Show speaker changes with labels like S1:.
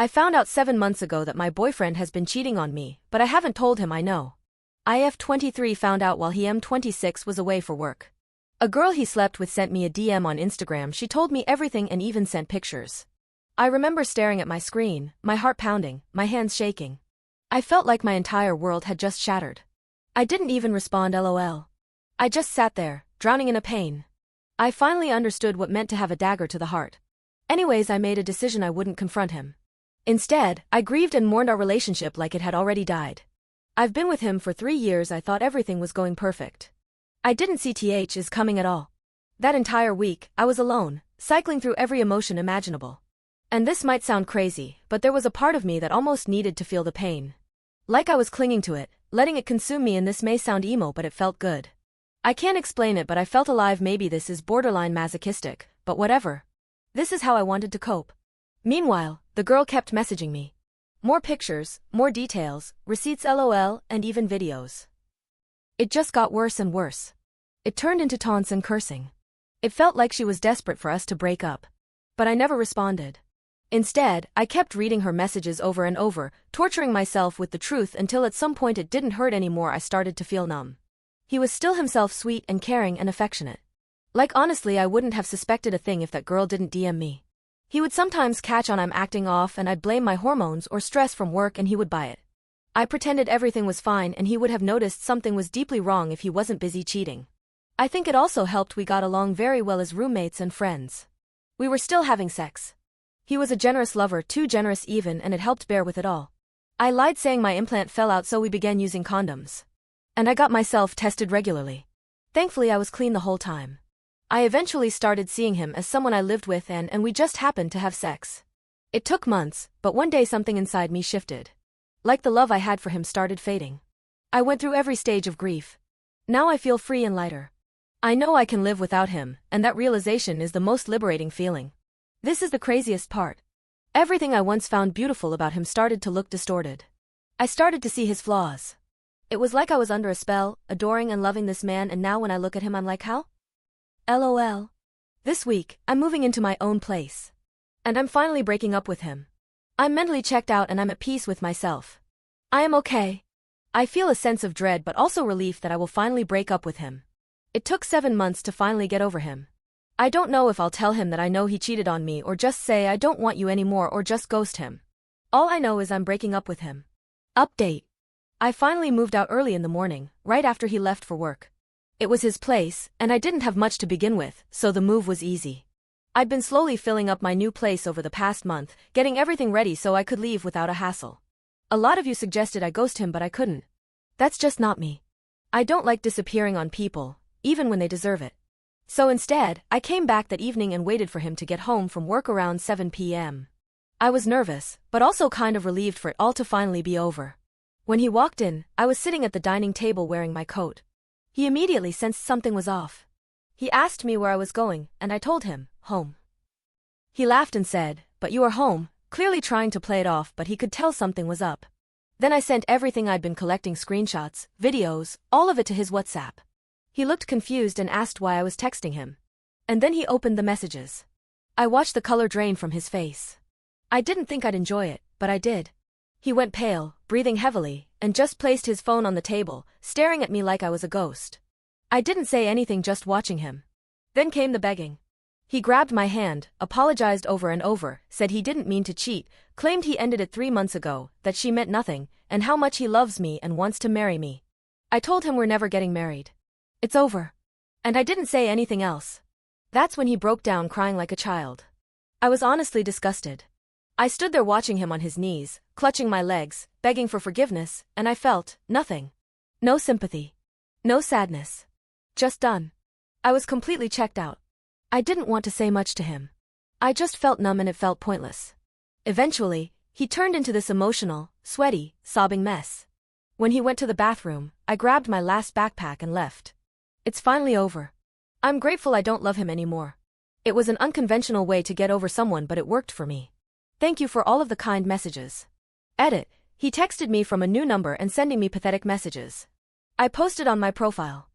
S1: I found out 7 months ago that my boyfriend has been cheating on me, but I haven't told him I know. IF23 found out while he M26 was away for work. A girl he slept with sent me a DM on Instagram. She told me everything and even sent pictures. I remember staring at my screen, my heart pounding, my hands shaking. I felt like my entire world had just shattered. I didn't even respond LOL. I just sat there, drowning in a pain. I finally understood what meant to have a dagger to the heart. Anyways, I made a decision I wouldn't confront him. Instead, I grieved and mourned our relationship like it had already died. I've been with him for 3 years. I thought everything was going perfect. I didn't see TH's coming at all. That entire week, I was alone, cycling through every emotion imaginable. And this might sound crazy, but there was a part of me that almost needed to feel the pain. Like I was clinging to it, letting it consume me, and this may sound emo, but it felt good. I can't explain it, but I felt alive. Maybe this is borderline masochistic, but whatever. This is how I wanted to cope. Meanwhile, the girl kept messaging me. More pictures, more details, receipts LOL, and even videos. It just got worse and worse. It turned into taunts and cursing. It felt like she was desperate for us to break up. But I never responded. Instead, I kept reading her messages over and over, torturing myself with the truth until at some point it didn't hurt anymore. I started to feel numb. He was still himself, sweet and caring and affectionate. Like, honestly, I wouldn't have suspected a thing if that girl didn't DM me. He would sometimes catch on I'm acting off, and I'd blame my hormones or stress from work, and he would buy it. I pretended everything was fine, and he would have noticed something was deeply wrong if he wasn't busy cheating. I think it also helped we got along very well as roommates and friends. We were still having sex. He was a generous lover, too generous even, and it helped bear with it all. I lied saying my implant fell out, so we began using condoms. And I got myself tested regularly. Thankfully, I was clean the whole time. I eventually started seeing him as someone I lived with, and we just happened to have sex. It took months, but one day something inside me shifted. Like the love I had for him started fading. I went through every stage of grief. Now I feel free and lighter. I know I can live without him, and that realization is the most liberating feeling. This is the craziest part. Everything I once found beautiful about him started to look distorted. I started to see his flaws. It was like I was under a spell, adoring and loving this man, and now when I look at him I'm like, how? LOL. This week, I'm moving into my own place. And I'm finally breaking up with him. I'm mentally checked out and I'm at peace with myself. I am okay. I feel a sense of dread but also relief that I will finally break up with him. It took 7 months to finally get over him. I don't know if I'll tell him that I know he cheated on me, or just say I don't want you anymore, or just ghost him. All I know is I'm breaking up with him. Update. I finally moved out early in the morning, right after he left for work. It was his place, and I didn't have much to begin with, so the move was easy. I'd been slowly filling up my new place over the past month, getting everything ready so I could leave without a hassle. A lot of you suggested I ghost him, but I couldn't. That's just not me. I don't like disappearing on people, even when they deserve it. So instead, I came back that evening and waited for him to get home from work around 7 p.m. I was nervous, but also kind of relieved for it all to finally be over. When he walked in, I was sitting at the dining table wearing my coat. He immediately sensed something was off. He asked me where I was going, and I told him, home. He laughed and said, "But you are home," clearly trying to play it off, but he could tell something was up. Then I sent everything I'd been collecting, screenshots, videos, all of it to his WhatsApp. He looked confused and asked why I was texting him. And then he opened the messages. I watched the color drain from his face. I didn't think I'd enjoy it, but I did. He went pale, breathing heavily, and just placed his phone on the table, staring at me like I was a ghost. I didn't say anything, just watching him. Then came the begging. He grabbed my hand, apologized over and over, said he didn't mean to cheat, claimed he ended it 3 months ago, that she meant nothing, and how much he loves me and wants to marry me. I told him we're never getting married. It's over. And I didn't say anything else. That's when he broke down crying like a child. I was honestly disgusted. I stood there watching him on his knees, clutching my legs, begging for forgiveness, and I felt nothing. No sympathy. No sadness. Just done. I was completely checked out. I didn't want to say much to him. I just felt numb and it felt pointless. Eventually, he turned into this emotional, sweaty, sobbing mess. When he went to the bathroom, I grabbed my last backpack and left. It's finally over. I'm grateful I don't love him anymore. It was an unconventional way to get over someone, but it worked for me. Thank you for all of the kind messages. Edit. He texted me from a new number and sending me pathetic messages. I posted on my profile.